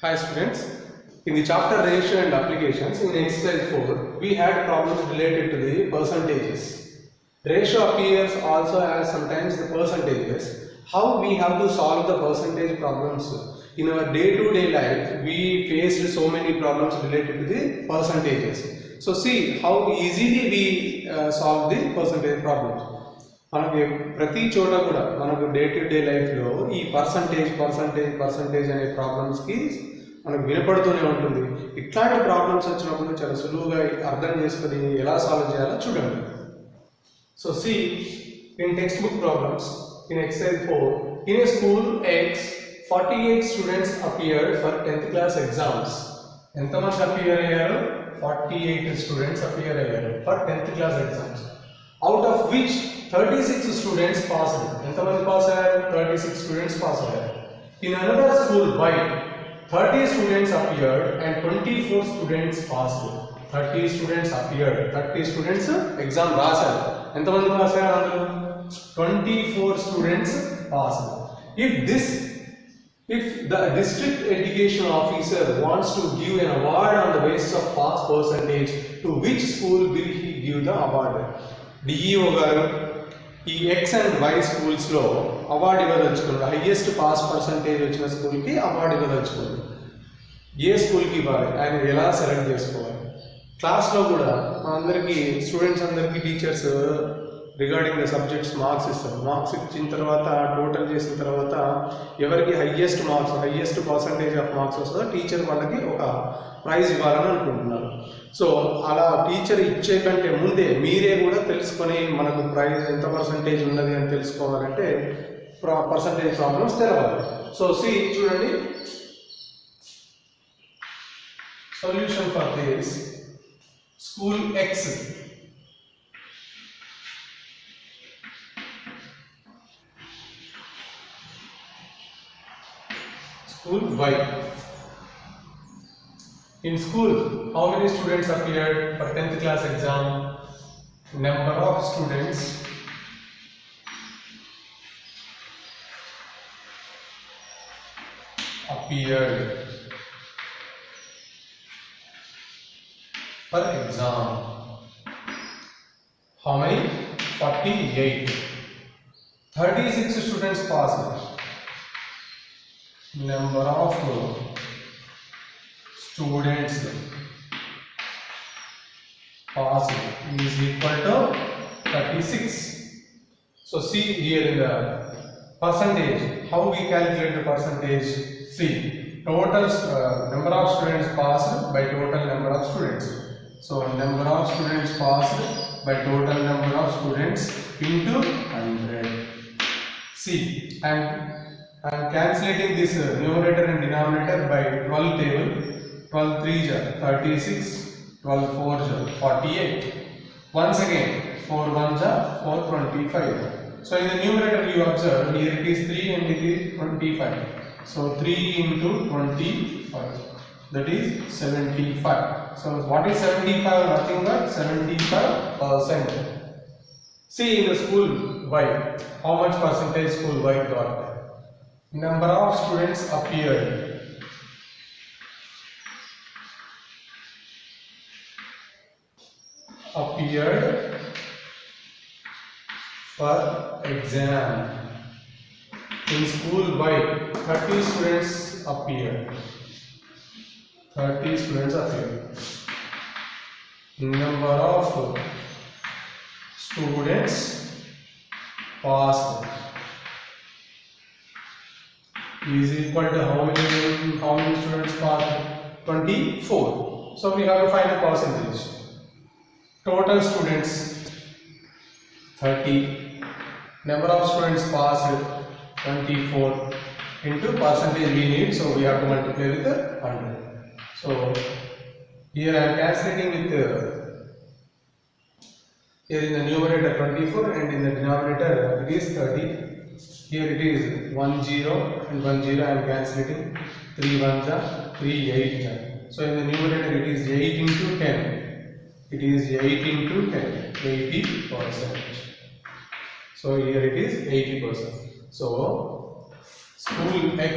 Hi students, in the chapter ratio and applications in exercise 4, we had problems related to the percentages. Ratio appears also as sometimes the percentages. How we have to solve the percentage problems? In our day-to-day life, we faced so many problems related to the percentages. So see how easily we solve the percentage problems. మనకి ప్రతి చోట కూడా మనకు day to day లైఫ్లో ఈ percentage అనే ప్రాబ్లమ్స్కి మనకు వినపడుతూనే ఉంటుంది. ఇట్లాంటి ప్రాబ్లమ్స్ వచ్చినప్పుడు చాలా సులువుగా అర్థం చేసుకొని ఎలా సాల్వ్ చేయాలో చూడండి. So see in textbook problems in exercise 4 in a school X 48 students appeared for 10th class exams. ఎంతమంది అపియర్ అయ్యారు? 48 స్టూడెంట్స్ అపియర్ అయ్యారు for 10th class exams. Out of which 36 students passed. ఎంతమంది pass అయ్యారు? 36 students pass అయ్యారు. In another school Y 30 students appeared and 24 students passed. 30 students appeared. 30 students exam రాశారు. ఎంతమంది pass అయ్యారు అందులో? 24 students passed. If the district education officer wants to give an award on the basis of pass percentage, to which school will he give the award? DEO గారు ఈ X and why స్కూల్స్లో award ఇవ్వదలుచుకున్నారు. Highest pass percentage వచ్చిన స్కూల్కి award ఇవ్వదలుచుకున్నారు. ఏ స్కూల్కి ఇవ్వాలి, ఆయన ఎలా select చేసుకోవాలి? క్లాస్లో కూడా అందరికీ స్టూడెంట్స్ అందరికీ teachers regarding the subjects marks ఇస్తారు. మార్క్స్ ఇచ్చిన తర్వాత టోటల్ చేసిన తర్వాత ఎవరికి హైయెస్ట్ పర్సంటేజ్ ఆఫ్ మార్క్స్ వస్తుందో టీచర్ వాళ్ళకి ఒక ప్రైజ్ ఇవ్వాలని అనుకుంటున్నారు. సో అలా టీచర్ ఇచ్చే కంటే ముందే మీరే కూడా తెలుసుకొని మనకు ప్రైజ్ ఎంత పర్సంటేజ్ ఉన్నది అని తెలుసుకోవాలంటే పర్సంటేజ్ ప్రాబ్లమ్స్ తెలవాలి. సో సి చూడండి, solution for this school X school Y. In school, how many students appeared for 10th class exam? Number of students appeared for exam. How many? 48. 36 students passed. Number of students passed is equal to 36. So see here in the percentage, how we calculate the percentage? See, total number of students passed by total number of students. So number of students passed by total number of students into 100. See, and I am calculating this numerator and denominator by 12 table. 12 3s are 36, 12 4s are 48. Once again, 4 1s are 425. So in the numerator you observe here it is 3 and it is 25. So 3 into 25, that is 75. So what is 75? Nothing but 75%. See in the school Y, how much percentage school Y got? Number of students appeared. For exam. In school Y, 30 students appeared. 30 students appeared. Number of students passed is equal to how many students passed? 24. So we have to find the percentage. Total students 30, number of students passed 24 into percentage we need, so we have to multiply with 100. So here I am calculating with here in the numerator 24 and in the denominator it is 30. Here it is 1 0 and 1 0. I am calculating 3 1s are 3 8. So in the numerator it is 8 into 10. It is 8 into 10, 80%. So here it is 80%. So school X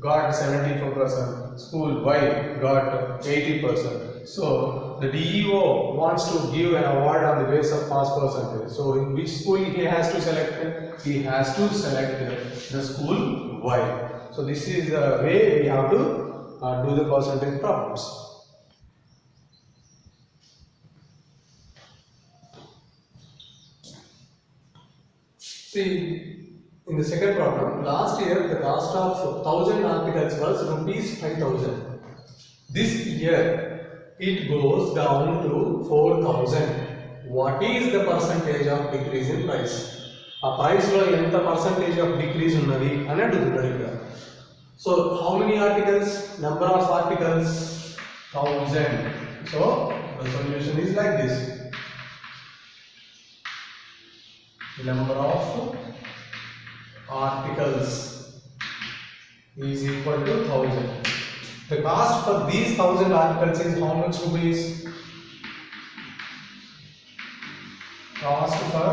got 74%, school Y got 80%. So the DEO wants to give an award on the basis of pass percentage. So in which school he has to select? He has to select the school Y. So this is the way we have to do the percentage problems. See, in the second problem, last year the cost of 1000 articles was rupees 5000. This year it goes down to 4000. What is the percentage of decrease in price? A price lo enta percentage of decrease unnadi ani adugutunnaru ikkada. So how many articles? Number of articles 1000. So the solution is like this. Number of articles is equal to 1000. The cost for these 1000 articles is how much rupees? Cost for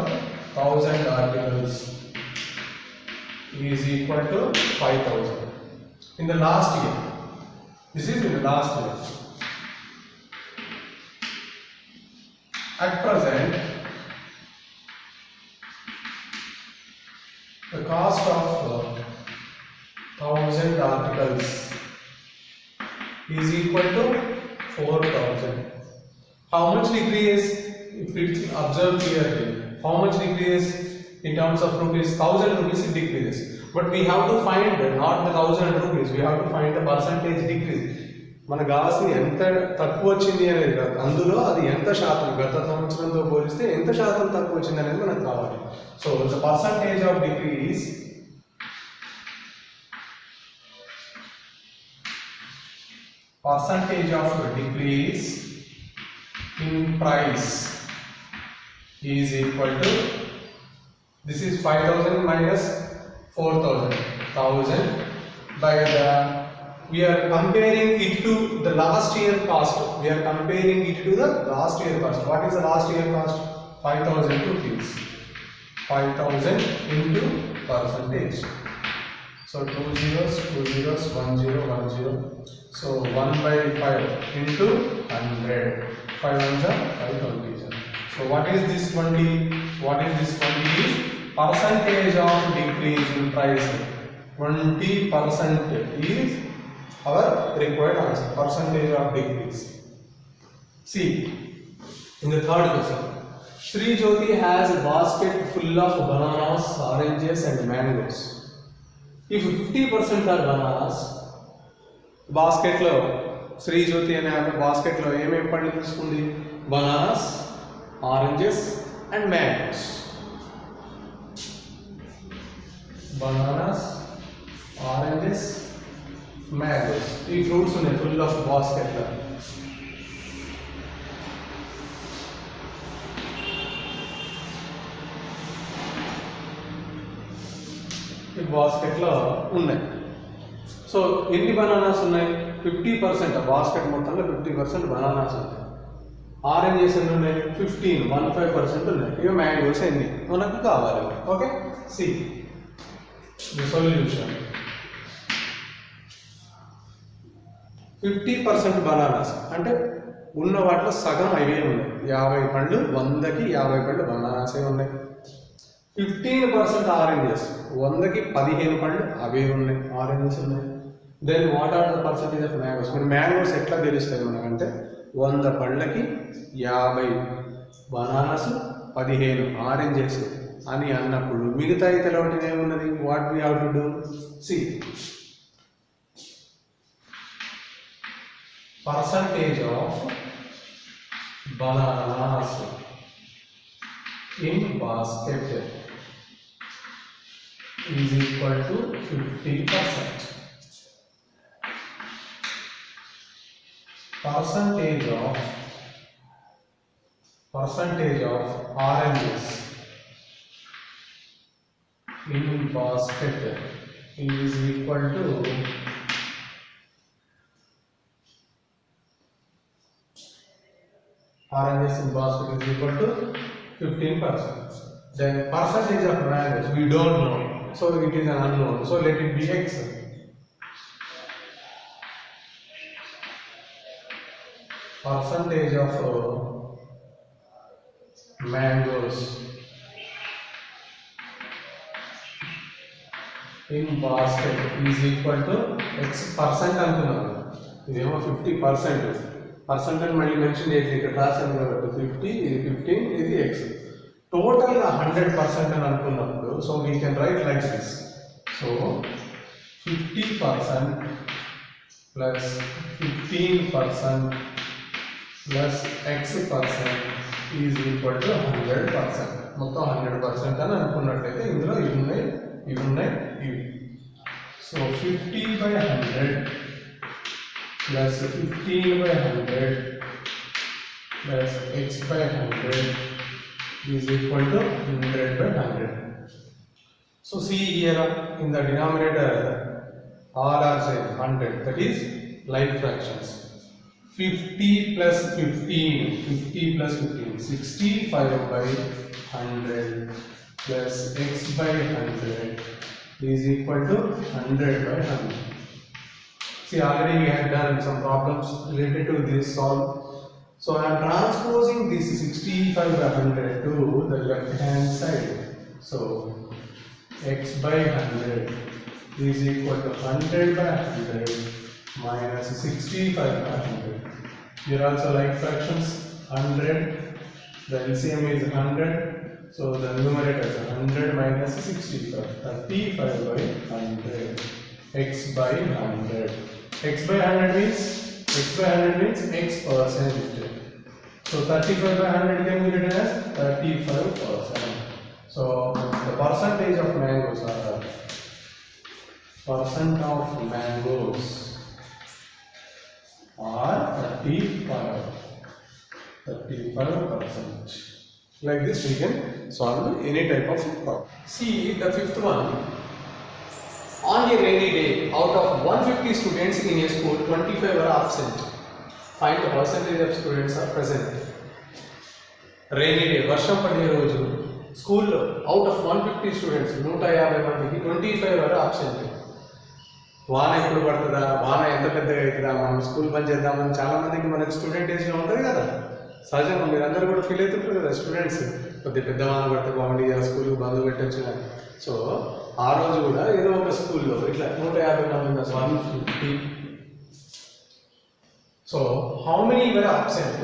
1000 articles is equal to 5000. In the last year, this is in the last year. At present, the cost of 1000 articles is equal to 4000. How much decrease? If it's observed clearly, how much decrease in terms of rupees? 1000 rupees it decreases. But we have to find not the 1000 rupees, we have to find the percentage decrease. మన గాస్ని ఎంత తక్కువ వచ్చింది అనేది కాదు, అందులో అది ఎంత శాతం గత సంవత్సరంతో పోలిస్తే ఎంత శాతం తక్కువ వచ్చింది అనేది మనకు కావాలి. So the percentage of decrease in price is equal to, this is 5000 minus 4000, 1000 by the, we are comparing it to the last year cost. We are comparing it to the last year cost. What is the last year cost? 5000 rupees. 5000 into percentage. So 2 zeros, 1 0, 1 0. So 1 by 5 into 100. 5 ones are 520. So what is this 20? What is this 20 is percentage of decrease in price. 20% is our required answer. Percentage of decrease. See, in the third question, Sri Jyoti has a basket full of bananas, oranges and mangoes. If 50% are bananas, basket lo Sri Jyoti ane aame basket lo em పండ్లు తీసుకుంది? Bananas, oranges and mangoes. Bananas, oranges, mangoes. ఈ fruits ఉన్నాయి full of basket లో. ఈ basket లో ఉన్నాయి. So ఎన్ని bananas ఉన్నాయి? 50%. బాస్కెట్ మొత్తంలో 50% బనానాస్ ఉన్నాయి. ఆరెంజెస్ ఎన్ని ఉన్నాయి? 15% ఉన్నాయి. ఇక మ్యాంగోస్ ఎన్ని మనకు కావాలి? Okay, see the solution. 50% bananas అంటే ఉన్న వాటిలో సగం అవే ఉన్నాయి. 50 పండ్లు, 100కి 50 పండ్లు బనానాసే ఉన్నాయి. 15% ఆరెంజెస్, 100కి 15 పండ్లు అవే ఉన్నాయి, ఆరెంజెస్ ఉన్నాయి. Then what are the percentage of mangoes? మరి మ్యాంగోస్ ఎట్లా తెలుస్తాయి మనకంటే 100 పండ్లకి 50 బనానాస్, 15 ఆరెంజెస్ అని అన్నప్పుడు మిగతా తెలవటం ఏమున్నది? What we have to do? See percentage of bananas in basket is equal to 50%. Percentage of oranges in basket is equal to oranges in basket is equal to 15%. Then percentage of mangoes we don't know, so it is an unknown. So let it be x. percentage of mangoes in basket is equal to x percent అనుకున్నాను ఇదేమో 50% percent అని మళ్ళీ mention చేసి ఇక్కడ రాసాను కాబట్టి 50 ఇది 15 ఇది x టోటల్ గా 100% అని అనుకున్నప్పుడు so we can write like this so 50% plus 15% plus x percent is equal to 100%. మొత్తం 100% అని అనుకున్నట్లయితే ఇందులో ఇవి ఉన్నాయి so 50 by 100 plus 15 by 100 plus x by 100 is equal to 100 by 100. So see here in the denominator all are same 100, that is like fractions. 50 plus 15 65 by 100 plus x by 100 is equal to 100 by 100. See, already we had done some problems related to this solve. So I am transposing this 65 by 100 to the left hand side. So x by 100 is equal to 100 by 100 minus 65 by 100. Here also like fractions 100. The LCM is 100. So the numerator is 100 minus 65. 35 by 100. X by 100. X by 100 means x percent. So 35 by 100 can be written as 35%. So the percentage of mangoes are percent of mangoes are 35%. Like this we can solve any type of problem. See the fifth one. On a rainy day, out of 150 students in a school, 25 are absent. Find the percentage of students are present. Rainy day, వర్షం పడే రోజు స్కూల్లో out of 150 students 150 మందికి 25 are absent. వాన ఎప్పుడు పడుతుందా, వాన ఎంత పెద్దగా అవుతుందా, మనం స్కూల్ బంద్ చేద్దామని చాలా మందికి మనకి స్టూడెంట్ ఏజ్లో ఉంటుంది కదా. సహజంగా మీరు అందరూ కూడా ఫీల్ అవుతుంటారు కదా స్టూడెంట్స్, కొద్ది పెద్ద వాన పడితే బాగుండి ఆ స్కూల్కి బంద్ పెట్టచ్చు అని. సో ఆ రోజు కూడా ఏదో ఒక స్కూల్లో ఇట్లా 150 మంది 150. So how many were absent?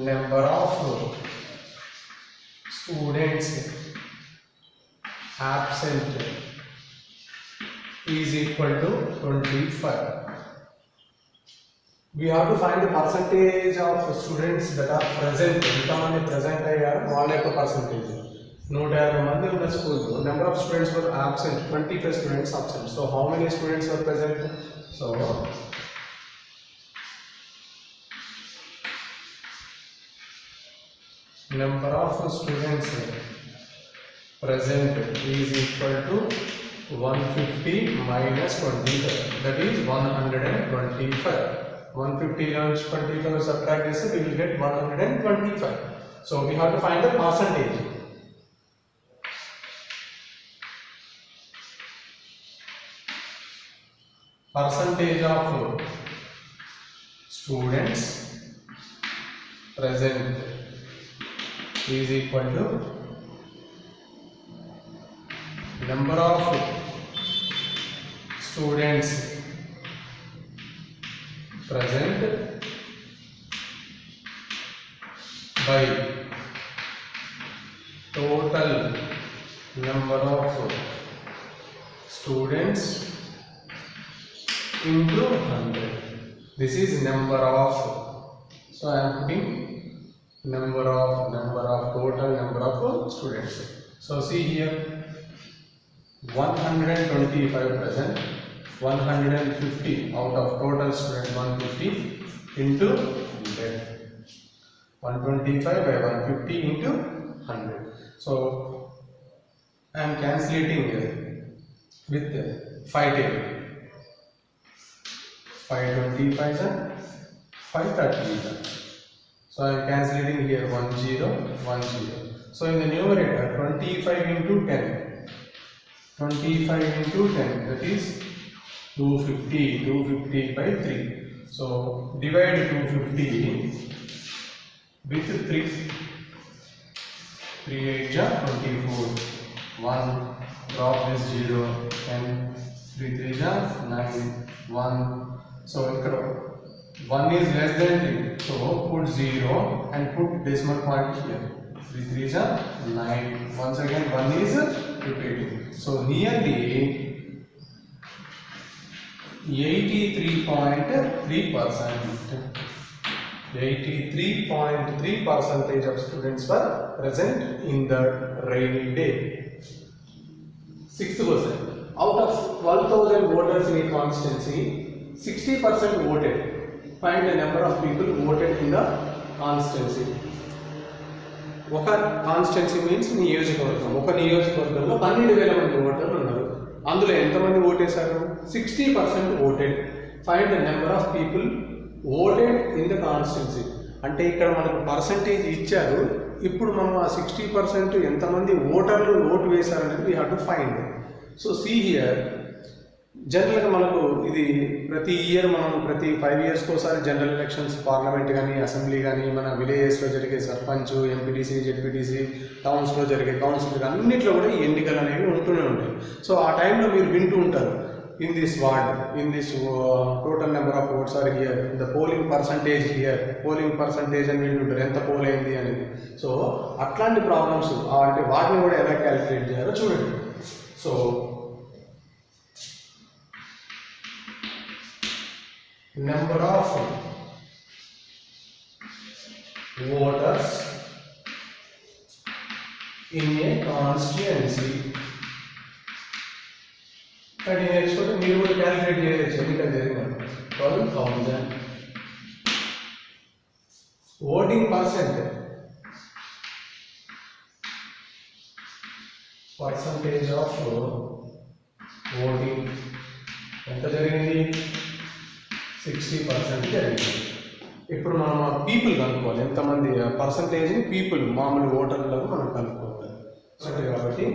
Number of students absent is equal to 25. We have to find the percentage of students that are present. ఎంతమంది present అయ్యారు వాళ్ళ యొక్క percentage. 150 మంది ఉన్న స్కూల్లో number of students were absent, 25 students absent. So how many students were present? So number of students present is equal to 150 minus 25, that is 125. 150 minus 25 subtract this, we will get 125. So we have to find the percentage. Percentage of students present is equal to number of students present by total number of students into 100. This is number of, so I am putting number of total number of students. So see here 125 present, 150 out of total students 150 into 100. 125 by 150 into 100. So I am calculating with 5 table. 525 and 530. So I am calculating here 10 10. So in the numerator 25 into 10. 25 into 10, that is 250 by 3. So divide 250 with 3. 3 8 ja 24. 1 drop this 0 and 3 3 ja 9 1. So here 1 is less than 3. So put 0 and put decimal point here. 3 3 ja 9. Once again 1 is repeating. So nearly 83.3%. 83.3% of students were present in the rainy day. 6th question. Out of 12,000 voters in a constituency, 60% voted. Find the number of people voted in the constituency. ఒక constituency means నియోజకవర్గం. ఒక నియోజకవర్గంలో 12,000 మంది ఓటర్లు ఉన్నారు. అందులో ఎంతమంది ఓటేశారు? 60% voted. Find the number of people voted in the constituency. అంటే ఇక్కడ మనకు పర్సంటేజ్ ఇచ్చారు. ఇప్పుడు మనం ఆ 60% ఎంతమంది ఓటర్లు ఓటు వేశారనేది we have to find. So see here, జనరల్గా మనకు ఇది ప్రతి ఇయర్ మనం ప్రతి 5 yearsకి ఒకసారి జనరల్ ఎలక్షన్స్, పార్లమెంట్ కానీ అసెంబ్లీ కానీ మన విలేజెస్లో జరిగే సర్పంచ్, ఎంపీటీసీ, జెడ్పీటీసీ, టౌన్స్లో జరిగే కౌన్సిల్ కానీ అన్నింటిలో కూడా ఈ ఎన్నికలు అనేవి ఉంటూనే ఉంటాయి. సో ఆ టైంలో మీరు వింటూ ఉంటారు, in this ward, in this total number of votes are here, the polling percentage here, polling percentage అని వింటుంటారు, ఎంత పోల్ అయింది అనేది. సో అట్లాంటి ప్రాబ్లమ్స్ అంటే వాటిని కూడా ఎలా క్యాలిక్యులేట్ చేయాలో చూడండి. So number of voters in a constituency. And next one, we will calculate here. 12,000. Voting percentage of voting. ఎంత జరిగింది? 60% జరిగింది. ఇప్పుడు మనం పీపుల్ కనుక్కోవాలి, ఎంతమంది పర్సంటేజ్ పీపుల్ మామూలు ఓటర్లకు మనం కనుక్కోవాలి. కాబట్టి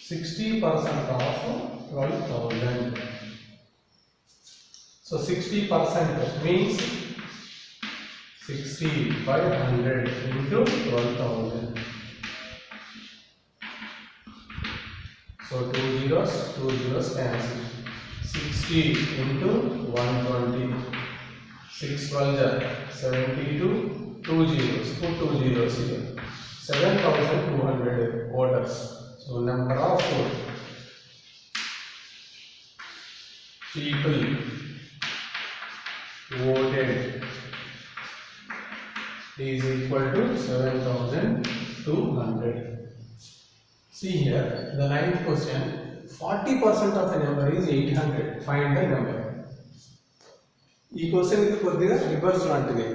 60% of 12,000. So 60% means 60/100 into 12,000. So 2 zeros cancel. 60 into 120. 6 12 72. 2 zeros. Put 2 zeros here. 7,200 voters. So number of people voted is equal to 7,200. See here, the 9th question, 40% of a number is 800. Find the number. ఈ question ఇది కొద్దిగా reverse లాంటిది.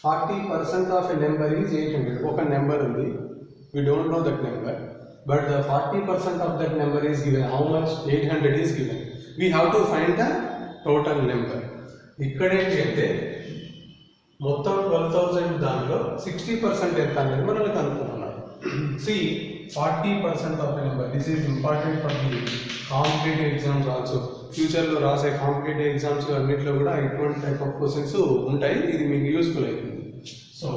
40% of a number is 800. ఒక number ఉంది, we don't know that number, but the 40% of that number is given. How much? 800 is given. We have to find the total number. ఇక్కడ ఏంటి అంటే మొత్తం 12,000 దానిలో 60% ఎంత అనేది మనం కనుక్కుంటున్నాం. See, 40% of a number. This is important for the competitive exams also. Future లో రాసే కాంపిటేటివ్ ఎగ్జామ్స్ అన్నింటిలో కూడా ఇటువంటి టైప్ ఆఫ్ క్వశ్చన్స్ ఉంటాయి. ఇది మీకు యూస్ఫుల్ అవుతుంది. So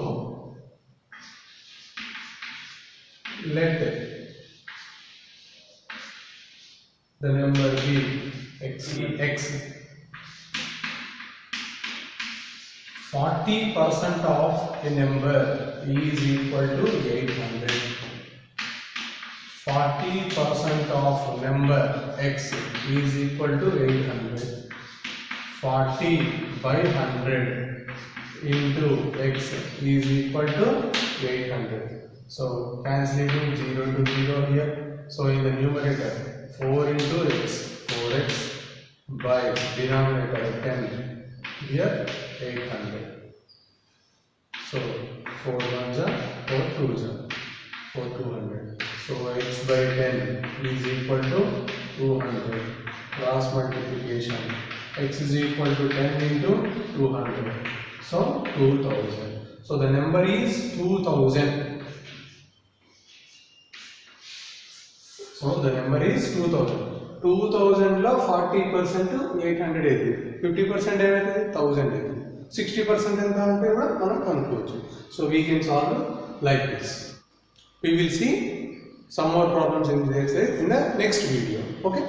let the number be x. 40% of a number is equal to 800. 40% of number x is equal to 800. 40/100 into x is equal to 800. So cancelling 0 to 0 here. So in the numerator 4 into x, 4x by denominator 10 here 800. So 4 1s are 4 2s are 4 200. So x by 10 is equal to 200. Cross multiplication. X is equal to 10 into 200. So 2000. So the number is 2000. So the number is 2000. 2000లో 40% 800 అవుతుంది, 50% ఏమవుతుంది 1000 అవుతుంది, 60% ఎంత అంటే కూడా మనం కనుక్కోవచ్చు. So we can solve like this. We will see some more problems in the next video. Okay.